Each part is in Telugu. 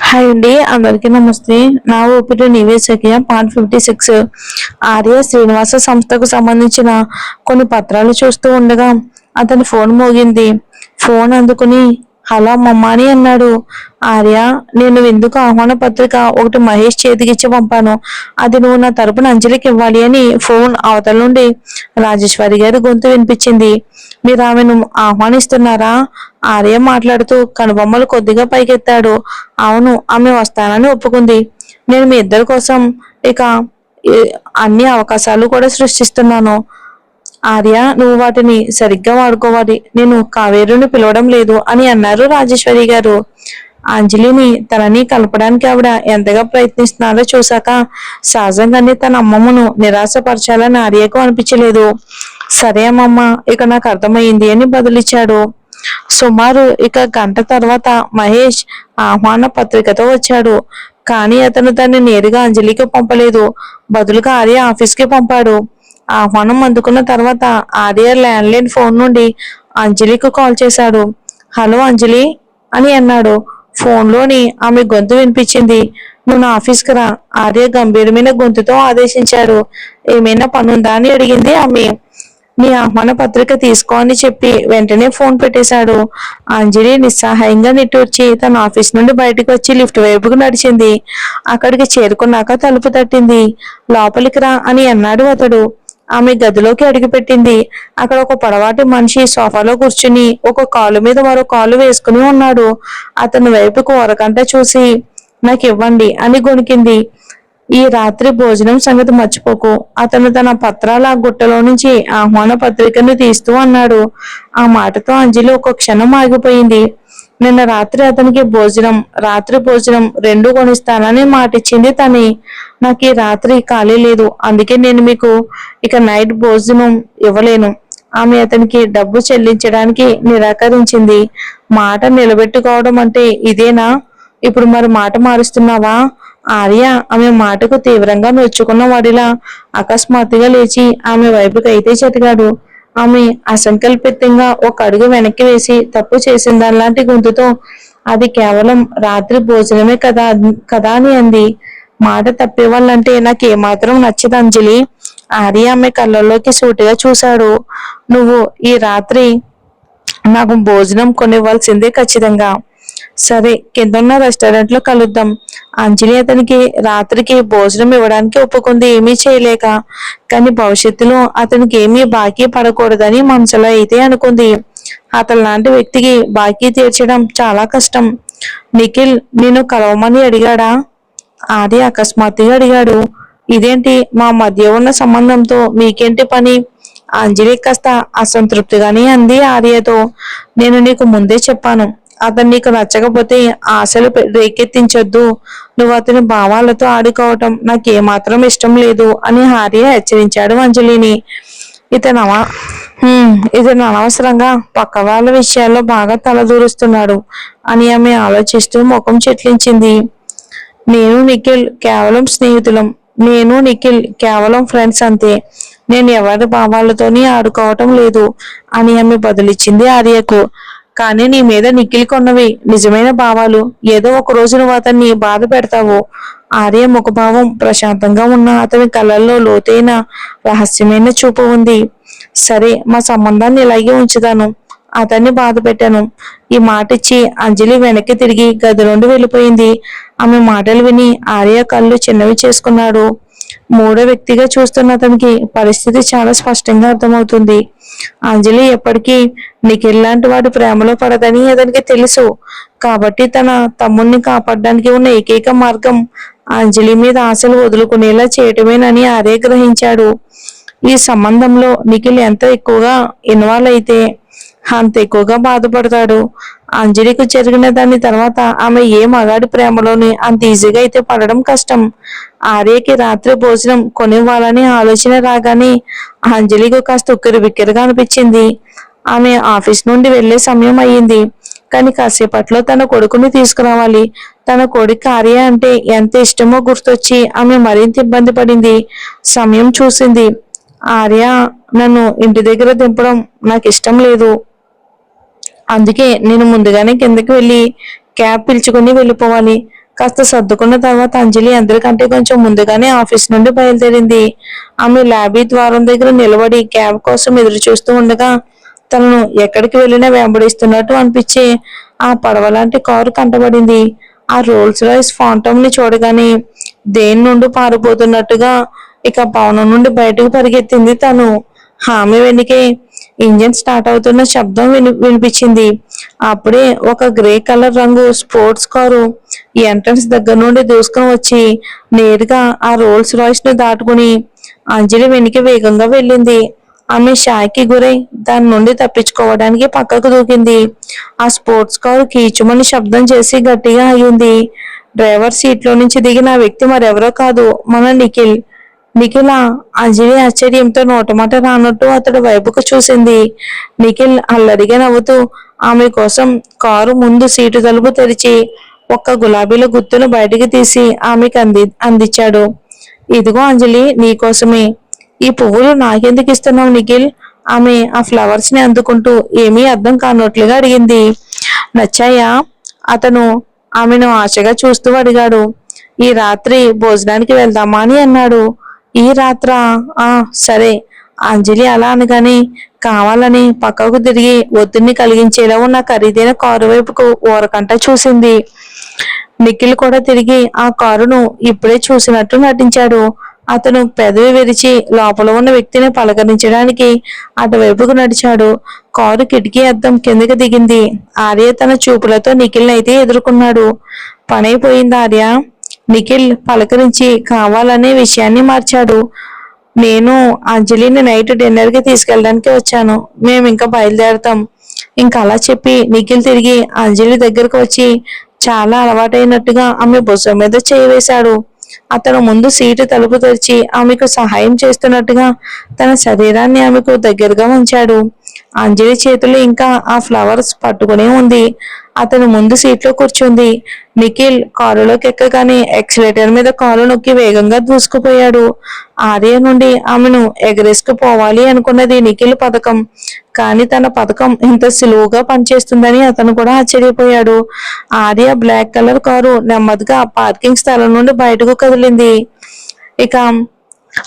హాయ్ అండి, అందరికీ నమస్తే. నా ఊపిరి నీవే సఖియ పార్ట్ 56. ఆర్య శ్రీనివాస సంస్థకు సంబంధించిన కొన్ని పత్రాలు చూస్తూ ఉండగా అతని ఫోన్ మోగింది. ఫోన్ అందుకుని హలో మమ్మా అని అన్నాడు. ఆర్య, నేను విందుకు ఆహ్వాన పత్రిక ఒకటి మహేష్ చేతికిచ్చి పంపాను. అది నువ్వు నా తరపున అంజలికి ఇవ్వాలి అని ఫోన్ అవతల నుండి రాజేశ్వరి గారి గొంతు వినిపించింది. మీరు ఆమెను ఆహ్వానిస్తున్నారా? ఆర్య మాట్లాడుతూ కనుబొమ్మలు కొద్దిగా పైకెత్తాడు. అవును, ఆమె వస్తానని ఒప్పుకుంది. నేను మీ ఇద్దరి కోసం ఇక అన్ని అవకాశాలు కూడా సృష్టిస్తున్నాను. ఆర్య, నువ్వు వాటిని సరిగ్గా వాడుకోవాలి. నేను కావేరుని పిలవడం లేదు అని అన్నారు రాజేశ్వరి గారు. అంజలిని తనని కలపడానికి ఆవిడ ఎంతగా ప్రయత్నిస్తున్నారో చూశాక సహజంగానే తన అమ్మమ్మను నిరాశపరచాలని ఆర్యకు అనిపించలేదు. సరే అమ్మమ్మ, ఇక నాకు అర్థమైంది అని బదులిచ్చాడు. సుమారు ఇక గంట తర్వాత మహేష్ ఆహ్వాన పత్రికతో వచ్చాడు. కానీ అతను దాన్ని నేరుగా అంజలికి పంపలేదు. బదులుగా ఆర్య ఆఫీస్కి పంపాడు. ఆహ్వానం అందుకున్న తర్వాత ఆర్య ల్యాండ్లైన్ ఫోన్ నుండి అంజలికి కాల్ చేశాడు. హలో అంజలి అని అన్నాడు. ఫోన్లోని ఆమె గొంతు వినిపించింది. నువ్వు నా ఆఫీస్కి రా, ఆర్య గంభీరమైన గొంతుతో ఆదేశించాడు. ఏమైనా పనుందా అని అడిగింది ఆమె. నీ ఆహ్వాన పత్రిక తీసుకో అని చెప్పి వెంటనే ఫోన్ పెట్టేశాడు. అంజలి నిస్సహాయంగా నిట్టూర్చి తన ఆఫీస్ నుండి బయటకు వచ్చి లిఫ్ట్ వైపుకు నడిచింది. అక్కడికి చేరుకున్నాక తలుపు తట్టింది. లోపలికి రా అని అన్నాడు అతడు. ఆమె గదిలోకి అడుగుపెట్టింది. అక్కడ ఒక పొడవాటి మనిషి సోఫాలో కూర్చుని ఒక కాలు మీద మరో కాలు వేసుకుని ఉన్నాడు. అతని వైపుకు ఒరకంట చూసి నాకు ఇవ్వండి అని గొణికింది. ఈ రాత్రి భోజనం సంగతి మర్చిపోకు. అతను తన పత్రాల గుట్టలో నుంచి ఆహ్వాన పత్రికను తీస్తూ అన్నాడు. ఆ మాటతో అంజలి ఒక క్షణం ఆగిపోయింది. నిన్న రాత్రి అతనికి రాత్రి భోజనం రెండు కొనిస్తానని మాటిచ్చింది తని. నాకు ఈ రాత్రి ఖాళీ లేదు, అందుకే నేను మీకు ఇక నైట్ భోజనం ఇవ్వలేను. ఆమె అతనికి డబ్బు చెల్లించడానికి నిరాకరించింది. మాట నిలబెట్టుకోవడం అంటే ఇదేనా? ఇప్పుడు మరి మాట మారుస్తున్నావా? ఆర్య ఆమె మాటకు తీవ్రంగా నొచ్చుకున్న వాడిలా అకస్మాత్తుగా లేచి ఆమె వైపుకి అయితే చెతికాడు. ఆమె అసంకల్పితంగా ఒక అడుగు వెనక్కి వేసి తప్పు చేసిందలాంటి గొంతుతో అది కేవలం రాత్రి భోజనమే కదా అని అంది. మాట తప్పేవాళ్ళంటే నాకు ఏమాత్రం నచ్చదు అంజలి. ఆర్య ఆమె కళ్ళల్లోకి సూటిగా చూశాడు. నువ్వు ఈ రాత్రి నాకు భోజనం కొనివ్వాల్సిందే ఖచ్చితంగా. సరే, కిందన్న రెస్టారెంట్ లో కలుద్దాం. అంజలి అతనికి రాత్రికి భోజనం ఇవ్వడానికి ఒప్పుకుంది, ఏమీ చేయలేక. కానీ భవిష్యత్తులో అతనికి ఏమీ బాకీ పడకూడదని మనసులో అయితే అనుకుంది. అతని లాంటి వ్యక్తికి బాకీ తీర్చడం చాలా కష్టం. నిఖిల్ నేను కలవమని అడిగాడా? ఆది అకస్మాత్తుగా అడిగాడు. ఇదేంటి, మా మధ్య ఉన్న సంబంధంతో మీకేంటి పని? అంజలి కాస్త అసంతృప్తిగానే అంది ఆర్యతో. నేను నీకు ముందే చెప్పాను, అతను నీకు నచ్చకపోతే ఆశలు రేకెత్తించొద్దు. నువ్వు అతని భావాలతో ఆడుకోవటం నాకు ఏమాత్రం ఇష్టం లేదు అని ఆర్య హెచ్చరించాడు అంజలిని. ఇతను అనవసరంగా పక్క వాళ్ళ విషయాల్లో బాగా తలదూరుస్తున్నాడు అని ఆమె ఆలోచిస్తూ ముఖం చెట్లించింది. నేను నిఖిల్ కేవలం ఫ్రెండ్స్ అంతే. నేను ఎవరి భావాలతోని ఆడుకోవటం లేదు అని ఆమె బదులిచ్చింది ఆర్యకు. కానీ నీ మీద నిఖిల్ కొన్నవి నిజమైన భావాలు. ఏదో ఒక రోజు నువ్వు అతన్ని బాధ పెడతావు. ఆర్య ముఖభావం ప్రశాంతంగా ఉన్న అతని కళ్ళల్లో లోతైన రహస్యమైన చూపు ఉంది. సరే, మా సంబంధాన్ని ఇలాగే ఉంచుతాను. అతన్ని బాధ పెట్టాను. ఈ మాట ఇచ్చి అంజలి వెనక్కి తిరిగి గది నుండి వెళ్ళిపోయింది. ఆమె మాటలు విని ఆర్య కళ్ళు చిన్నవి చేసుకున్నాడు. మూడో వ్యక్తిగా చూస్తున్న అతనికి పరిస్థితి చాలా స్పష్టంగా అర్థమవుతుంది. అంజలి ఎప్పటికీ నిఖిల్ లాంటి వాడి ప్రేమలో పడదని అతనికి తెలుసు. కాబట్టి తన తమ్ముణ్ణి కాపాడడానికి ఉన్న ఏకైక మార్గం అంజలి మీద ఆశలు వదులుకునేలా చేయటమేనని ఆర్య గ్రహించాడు. ఈ సంబంధంలో నిఖిల్ ఎంత ఎక్కువగా ఇన్వాల్వ్ అయితే అంత ఎక్కువగా బాధపడతాడు. అంజలికి జరిగిన దాని తర్వాత ఆమె ఏ మగాడి ప్రేమలోని అంత ఈజీగా అయితే పడడం కష్టం. ఆర్యకి రాత్రి భోజనం కొనివ్వాలని ఆలోచన రాగానే అంజలికి కాస్త ఉక్కిరి బిక్కిరిగా అనిపించింది. ఆమె ఆఫీస్ నుండి వెళ్లే సమయం అయ్యింది. కానీ కాసేపట్లో తన కొడుకుని తీసుకురావాలి. తన కొడుకు ఆర్య అంటే ఎంత ఇష్టమో గుర్తొచ్చి ఆమె మరింత ఇబ్బంది పడింది. సమయం చూసింది. ఆర్య నన్ను ఇంటి దగ్గర దింపడం నాకు ఇష్టం లేదు. అందుకే నేను ముందుగానే కిందకి వెళ్ళి క్యాబ్ పిలుచుకుని వెళ్ళిపోవాలి. కాస్త సర్దుకున్న తర్వాత అంజలి అందరికంటే కొంచెం ముందుగానే ఆఫీస్ నుండి బయలుదేరింది. ఆమె ల్యాబీ ద్వారం దగ్గర నిలబడి క్యాబ్ కోసం ఎదురు చూస్తూ ఉండగా తనను ఎక్కడికి వెళ్ళినా వెంబడిస్తున్నట్టు అనిపించే ఆ పడవలాంటి కారు కంటబడింది. ఆ రోల్స్ రాయిస్ ఫాంటమ్ ని చూడగానే దేని నుండి పారిపోతున్నట్టుగా ఇక భవనం నుండి బయటకు పరిగెత్తింది తను. ఆమె వెనుకే ఇంజిన్ స్టార్ట్ అవుతున్న శబ్దం వినిపించింది. అప్పుడే ఒక గ్రే కలర్ రంగు స్పోర్ట్స్ కారు ఎంట్రన్స్ దగ్గర నుండి దూసుకొని వచ్చి నేరుగా ఆ రోల్స్ రాయిస్ ను దాటుకుని అంజలి వెనుక వేగంగా వెళ్ళింది. ఆమె షాక్కి గురై దాని నుండి తప్పించుకోవడానికి పక్కకు దూకింది. ఆ స్పోర్ట్స్ కారు కీచుమని శబ్దం చేసి గట్టిగా ఆగింది. డ్రైవర్ సీట్ లో నుంచి దిగిన ఆ వ్యక్తి మరెవరో కాదు, మన నిఖిల్. నిఖిల? అంజలి ఆశ్చర్యంతో నోటమాట రానట్టు అతడి వైపుకు చూసింది. నిఖిల్ అల్లరిగా నవ్వుతూ ఆమె కోసం కారు ముందు సీటు తలుపు తెరిచి ఒక్క గులాబీల గుత్తును బయటికి తీసి ఆమెకు అందించాడు. ఇదిగో అంజలి, నీకోసమే. ఈ పువ్వులు నాకెందుకు ఇస్తున్నావు నిఖిల్? ఆమె ఆ ఫ్లవర్స్ ని అందుకుంటూ ఏమీ అర్థం కానట్లుగా అడిగింది. నచ్చాయా? అతను ఆమెను ఆశగా చూస్తూ అడిగాడు. ఈ రాత్రి భోజనానికి వెళ్దామా అని అన్నాడు. ఈ రాత్రా? ఆ సరే. అంజలి అలా అనగానే కావాలని పక్కకు తిరిగి ఒత్తిడిని కలిగించేలా ఉన్న ఖరీదైన కారు వైపుకు ఓరకంట చూసింది. నిఖిల్ కూడా తిరిగి ఆ కారును ఇప్పుడే చూసినట్టు నటించాడు. అతను పెదవి విరిచి లోపల ఉన్న వ్యక్తిని పలకరించడానికి అటువైపుకు నడిచాడు. కారు కిటికీ అద్దం కిందకి దిగింది. ఆర్య తన చూపులతో నిఖిల్ అయితే ఎదుర్కొన్నాడు. పనైపోయింది ఆర్య. నిఖిల్ పలకరించి కావాలనే విషయాన్ని మార్చాడు. నేను అంజలిని నైట్ డిన్నర్ కి తీసుకెళ్ళడానికి వచ్చాను. మేము ఇంకా బయలుదేరతాం. ఇంకా అలా చెప్పి నిఖిల్ తిరిగి అంజలి దగ్గరకు వచ్చి చాలా అలవాటైనట్టుగా ఆమె భుజం మీద చేయి వేశాడు. అతను ముందు సీటు తలుపు తెరిచి ఆమెకు సహాయం చేస్తున్నట్టుగా తన శరీరాన్ని ఆమెకు దగ్గరగా ఉంచాడు. అంజలి చేతులు ఇంకా ఆ ఫ్లవర్స్ పట్టుకునే ఉంది. అతను ముందు సీట్లో కూర్చుంది. నిఖిల్ కారులోకి ఎక్కగానే ఎక్సిలేటర్ మీద కారు నొక్కి వేగంగా దూసుకుపోయాడు. ఆర్య నుండి ఆమెను ఎగరేసుకుపోవాలి అనుకున్నది నిఖిల్ పథకం. కానీ తన పథకం ఇంత సులువుగా పనిచేస్తుందని అతను కూడా ఆశ్చర్యపోయాడు. ఆర్య బ్లాక్ కలర్ కారు నెమ్మదిగా పార్కింగ్ స్థలం నుండి బయటకు కదిలింది. ఇక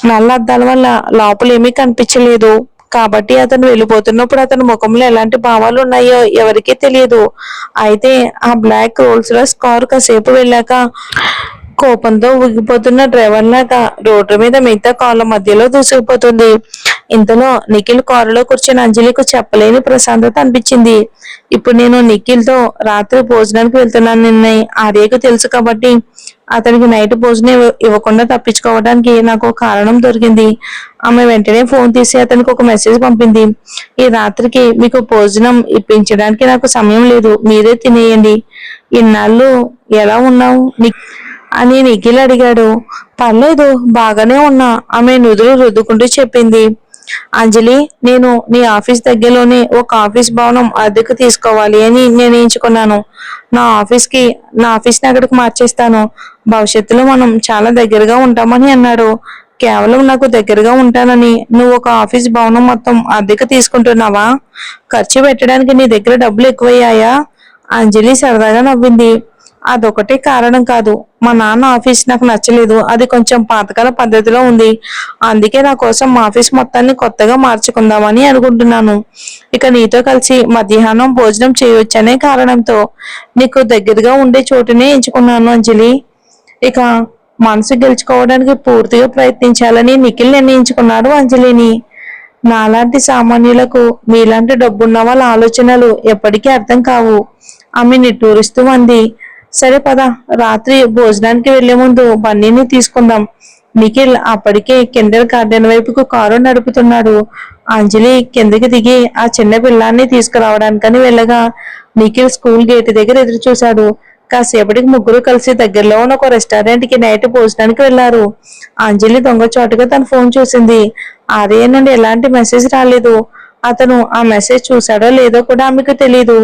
నల్ల అద్దాల వల్ల లోపలేమీ కనిపించలేదు కాబట్టి అతను వెళ్ళిపోతున్నప్పుడు అతని ముఖంలో ఎలాంటి భావాలు ఉన్నాయో ఎవరికీ తెలియదు. అయితే ఆ బ్లాక్ రోల్స్ రాయిస్ కారు కాసేపు వెళ్ళాక కోపంతో ఊగిపోతున్న డ్రైవర్ లాగా రోడ్డు మీద మిగతా కార్ల మధ్యలో దూసుకుపోతుంది. ఇంతలో నిఖిల్ కారులో కూర్చొని అంజలికు చెప్పలేని ప్రశాంతత అనిపించింది. ఇప్పుడు నేను నిఖిల్ తో రాత్రి భోజనానికి వెళ్తున్నాను నిన్న ఆర్యకు తెలుసు కాబట్టి అతనికి నైట్ భోజనం ఇవ్వకుండా తప్పించుకోవడానికి నాకు కారణం దొరికింది. ఆమె వెంటనే ఫోన్ తీసి అతనికి ఒక మెసేజ్ పంపింది. ఈ రాత్రికి మీకు భోజనం ఇప్పించడానికి నాకు సమయం లేదు, మీరే తినేయండి. ఇన్నాళ్ళు ఎలా ఉన్నావు అని నిఖిల్ అడిగాడు. పర్లేదు, బాగానే ఉన్నా, ఆమె నుదురు రుద్దుకుంటూ చెప్పింది. అంజలి, నేను నీ ఆఫీస్ దగ్గరలోనే ఒక ఆఫీస్ భవనం అద్దెకు తీసుకోవాలి అని నిర్ణయించుకున్నాను. నా ఆఫీస్ని అక్కడికి మార్చేస్తాను. భవిష్యత్తులో మనం చాలా దగ్గరగా ఉంటామని అన్నాడు. కేవలం నాకు దగ్గరగా ఉంటానని నువ్వు ఒక ఆఫీస్ భవనం మొత్తం అద్దెకు తీసుకుంటున్నావా? ఖర్చు పెట్టడానికి నీ దగ్గర డబ్బులు ఎక్కువయ్యాయా? అంజలి సరదాగా నవ్వింది. అదొకటే కారణం కాదు. మా నాన్న ఆఫీస్ నాకు నచ్చలేదు. అది కొంచెం పాతకాల పద్ధతిలో ఉంది. అందుకే నా కోసం మా ఆఫీస్ మొత్తాన్ని కొత్తగా మార్చుకుందామని అనుకుంటున్నాను. ఇక నీతో కలిసి మధ్యాహ్నం భోజనం చేయొచ్చనే కారణంతో నీకు దగ్గరగా ఉండే చోటునే ఎంచుకున్నాను అంజలి. ఇక మనసు గెలుచుకోవడానికి పూర్తిగా ప్రయత్నించాలని నిఖిల్ నిర్ణయించుకున్నాడు అంజలిని. నాలాంటి సామాన్యులకు మీలాంటి డబ్బున్న వాళ్ళ ఆలోచనలు ఎప్పటికీ అర్థం కావు. ఆమె నిట్టూరుస్తూ అంది. సరే పద, రాత్రి భోజనానికి వెళ్లే ముందు బన్నీని తీసుకుందాం. నిఖిల్ అప్పటికే కిండర్ గార్డెన్ వైపుకు కారు నడుపుతున్నాడు. అంజలి కిందకి దిగి ఆ చిన్న పిల్లాన్ని తీసుకురావడానికని వెళ్ళగా నిఖిల్ స్కూల్ గేట్ దగ్గర ఎదురు చూశాడు. కాసేపటికి ముగ్గురు కలిసి దగ్గరలో ఉన్న ఒక రెస్టారెంట్ కి నైట్ భోజనానికి వెళ్లారు. అంజలి దొంగచాటుగా తన ఫోన్ చూసింది. ఆర్య నుండి ఎలాంటి మెసేజ్ రాలేదు. అతను ఆ మెసేజ్ చూశాడో లేదో కూడా ఆమెకు తెలియదు.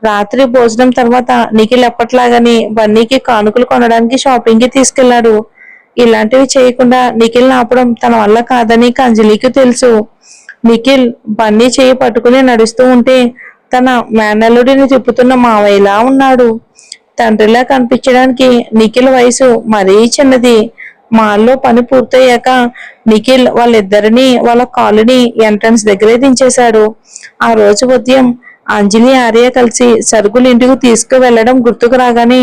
రాత్రి భోజనం తర్వాత నిఖిల్ ఎప్పట్లాగానే బన్నీకి కానుకలు కొనడానికి షాపింగ్ కి తీసుకెళ్లాడు. ఇలాంటివి చేయకుండా నిఖిల్ ఆపడం తన వల్ల కాదని అంజలికి తెలుసు. నిఖిల్ బన్నీ చేయి పట్టుకుని నడుస్తూ ఉంటే తన మేనల్లుడిని తిప్పుతున్న మావయ్యలా ఉన్నాడు. తండ్రిలా కనిపించడానికి నిఖిల్ వయసు మరీ చిన్నది. మాల్లో పని పూర్తయ్యాక నిఖిల్ వాళ్ళిద్దరిని వాళ్ళ కాలనీ ఎంట్రన్స్ దగ్గరే దించేశాడు. ఆ రోజు ఉదయం అంజలి ఆర్య కలిసి సరుకులు ఇంటికి తీసుకువెళ్లడం గుర్తుకు రాగానే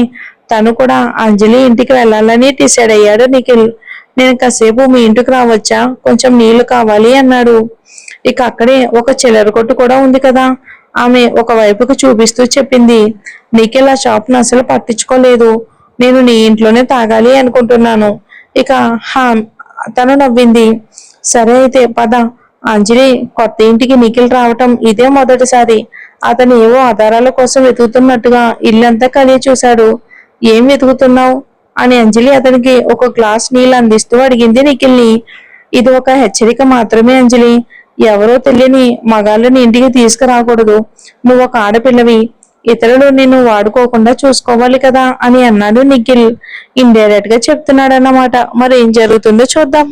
తను కూడా అంజలి ఇంటికి వెళ్ళాలని డిసైడ్ అయ్యాడు నిఖిల్. నేను కాసేపు మీ ఇంటికి రావచ్చా, కొంచెం నీళ్లు కావాలి అన్నాడు. ఇక అక్కడే ఒక చిల్లర కొట్టు కూడా ఉంది కదా, ఆమె ఒక వైపుకు చూపిస్తూ చెప్పింది. నిఖిల్ ఆ షాప్ను అసలు పట్టించుకోలేదు. నేను నీ ఇంట్లోనే తాగాలి అనుకుంటున్నాను. ఇక హా తను నవ్వింది. సరే అయితే పద. అంజలి కొత్త ఇంటికి నిఖిల్ రావటం ఇదే మొదటిసారి. అతను ఏవో ఆధారాల కోసం వెతుకుతున్నట్టుగా ఇల్లంతా కలిగి చూశాడు. ఏం వెతుకుతున్నావు అని అంజలి అతనికి ఒక గ్లాస్ నీళ్ళు అందిస్తూ అడిగింది నిఖిల్ని. ఇది ఒక హెచ్చరిక మాత్రమే అంజలి. ఎవరో తెలియని మగాళ్ళని ఇంటికి తీసుకురాకూడదు. నువ్వు ఒక ఆడపిల్లవి, ఇతరులు నిన్ను వాడుకోకుండా చూసుకోవాలి కదా అని అన్నాడు నిఖిల్. ఇండైరెక్ట్ గా చెప్తున్నాడన్నమాట. మరి ఏం జరుగుతుందో చూద్దాం.